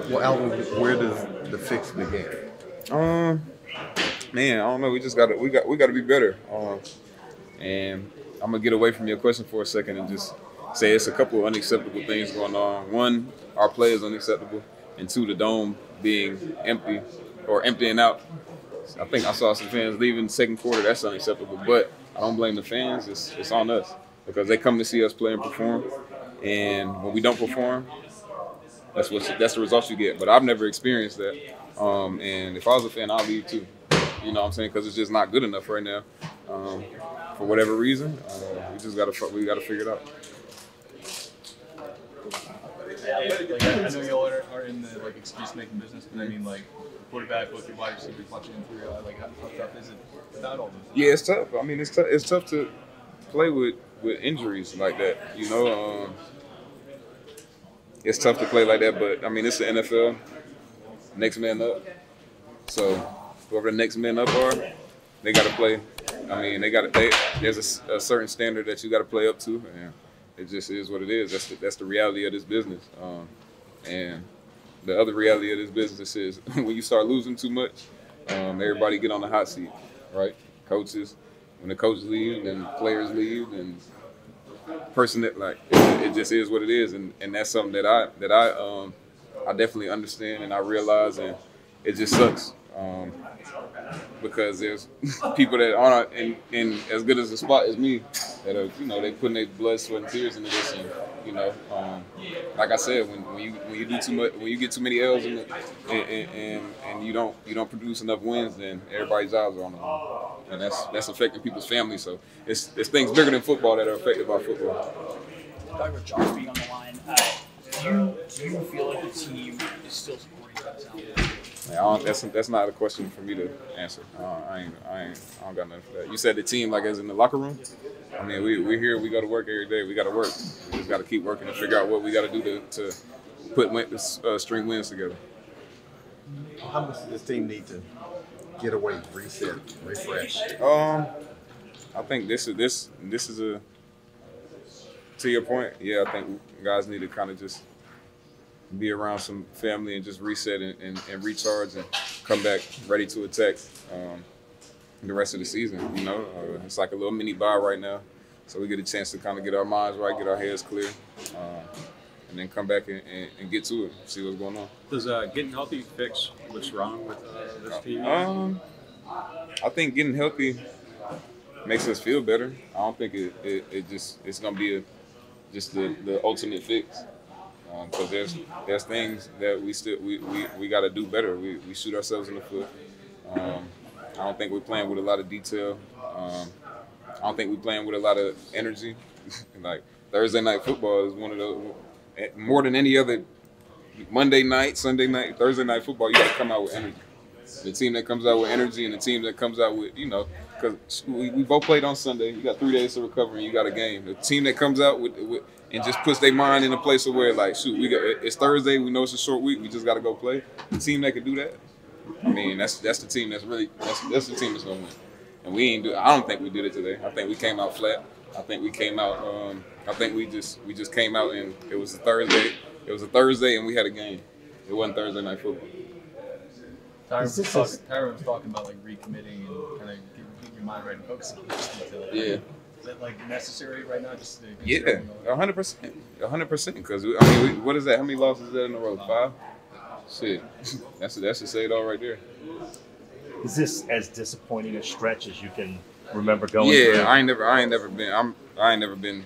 Well, Alvin, where does the fix begin? Um, Man, I don't know. We gotta be better. And I'm gonna get away from your question for a second and just say it's a couple of unacceptable things going on. One, our play is unacceptable, and two, the dome being empty or emptying out. I think I saw some fans leaving the second quarter. That's unacceptable. But I don't blame the fans. It's on us because they come to see us play and perform. And when we don't perform, that's the results you get. But I've never experienced that. And if I was a fan, I'd leave too. You know what I'm saying? Because it's just not good enough right now. Um, for whatever reason, we gotta figure it out. Like, I know y'all are in the like excuse making business, but I mean like quarterback, with your wide receiver, clutching through. Like how tough is it without all this? Yeah, it's tough. I mean, it's tough to play with injuries like that. It's tough to play like that. But I mean, it's the NFL. Next man up. So whoever the next men up are, they got to play. I mean, there's a certain standard that you got to play up to, and it just is what it is. That's the reality of this business. And the other reality of this business is when you start losing too much, everybody get on the hot seat, right? Coaches, when the coaches leave, then players leave, and person that like it just is what it is, and that's something that I definitely understand and I realize, and it just sucks. Because there's people that aren't in as good as a spot as me that are, they putting their blood, sweat, and tears into this, and like I said, when you do too much, when you get too many L's in it, and you don't produce enough wins, then everybody's jobs are on the line, and that's affecting people's families. So it's things bigger than football that are affected by football. Talking about Josh being on the line, do you feel like the team is still supporting that? That's not a question for me to answer. I don't got nothing for that. You said the team, like as in the locker room. I mean, we're here. We go to work every day. We got to work. We just got to keep working and figure out what we got to do to put string wins together. How much does this team need to get away, reset, refresh? I think this is a, to your point. Yeah, I think guys need to kind of just be around some family and just reset and recharge and come back ready to attack the rest of the season. It's like a little mini bye right now, so we get a chance to kind of get our minds right, get our heads clear, and then come back and get to it, see what's going on. Does getting healthy fix what's wrong with this team? I think getting healthy makes us feel better. I don't think it's gonna be just the ultimate fix. Because there's things that we got to do better. We shoot ourselves in the foot. I don't think we're playing with a lot of detail. I don't think we're playing with a lot of energy. Like Thursday night football is one of those, more than any other Monday night, Sunday night, Thursday night football. You got to come out with energy. The team that comes out with energy and the team that comes out with, because we both played on Sunday. You got 3 days to recover and you got a game. The team that comes out with and just puts their mind in a place of where, like, shoot, it's Thursday. We know it's a short week. We just got to go play. The team that can do that, I mean, that's the team that's the team that's gonna win. And we ain't do. I don't think we did it today. I think we came out flat. I think we came out. I think we just came out and it was a Thursday. It was a Thursday and we had a game. It wasn't Thursday night football. Tyron was talking about like recommitting and kind of getting your mind right and focusing on this detail. Yeah. Is that like necessary right now? Just to 100%. Because I mean, what is that? How many losses is that in a row? 5. Shit, that should say it all right there. Is this as disappointing a stretch as you can remember going through? Yeah, I ain't never been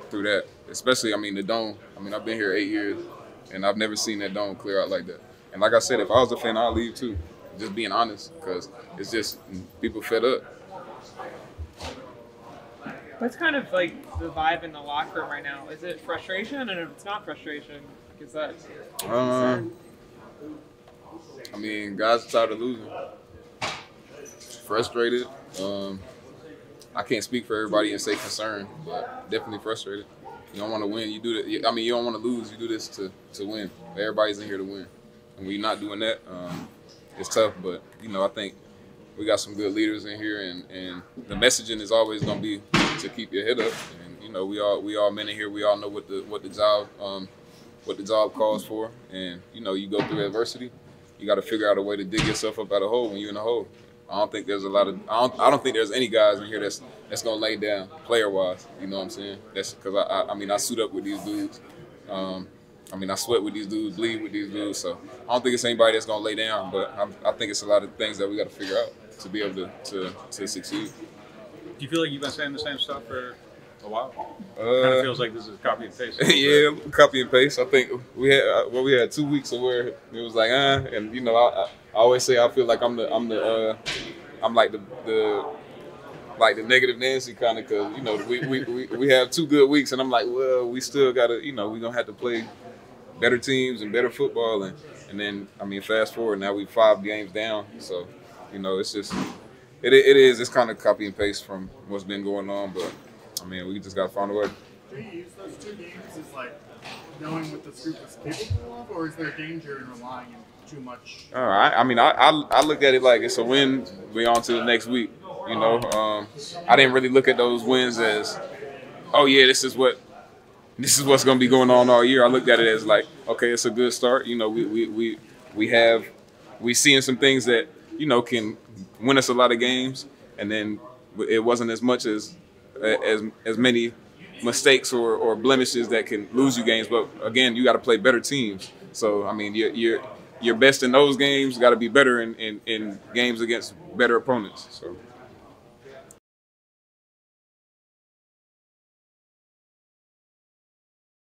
through that. Especially, I mean, the dome. I mean, I've been here 8 years, and I've never seen that dome clear out like that. And like I said, if I was a fan, I'd leave too. Just being honest, because it's just people fed up. What's kind of like the vibe in the locker room right now? Is it frustration? And if it's not frustration, is that concern? I mean, guys are tired of losing. Frustrated. I can't speak for everybody and say concerned, but definitely frustrated. You don't want to win. You do that. I mean, you don't want to lose. You do this to win. Everybody's in here to win, and when you're not doing that, it's tough. But I think we got some good leaders in here, and the messaging is always going to be to keep your head up. And we all men in here. We all know what the job what the job calls for, and you know, you go through adversity. You got to figure out a way to dig yourself up out of hole when you're in a hole. I don't think there's a lot of I don't think there's any guys in here that's gonna lay down player wise. You know what I'm saying? That's because I mean I suit up with these dudes. I mean I sweat with these dudes, bleed with these dudes. So I don't think it's anybody that's gonna lay down. But I think it's a lot of things that we got to figure out to be able to succeed. Do you feel like you've been saying the same stuff for a while? Kind of feels like this is copy and paste. Yeah, copy and paste. I think we had 2 weeks of where it was like, and you know, I always say I feel like I'm like the negative Nancy kind of, because you know we have 2 good weeks and I'm like, well, we still gotta, you know, we're gonna have to play better teams and better football, and then I mean fast forward, now we 5 games down, so you know it's just it's kind of copy and paste from what's been going on, but I mean we just gotta find a way. Do you use those 2 games as like knowing what this group is capable of, or is there danger in relying on too much? I mean, I look at it like it's a win. We on to the next week. You know, I didn't really look at those wins as, oh yeah, this is what's going to be going on all year. I looked at it as like, okay, it's a good start. You know, we seeing some things that you know can win us a lot of games, and then it wasn't as much as many mistakes or blemishes that can lose you games. But again, you got to play better teams. So I mean, you're best in those games. Got to be better in games against better opponents. So.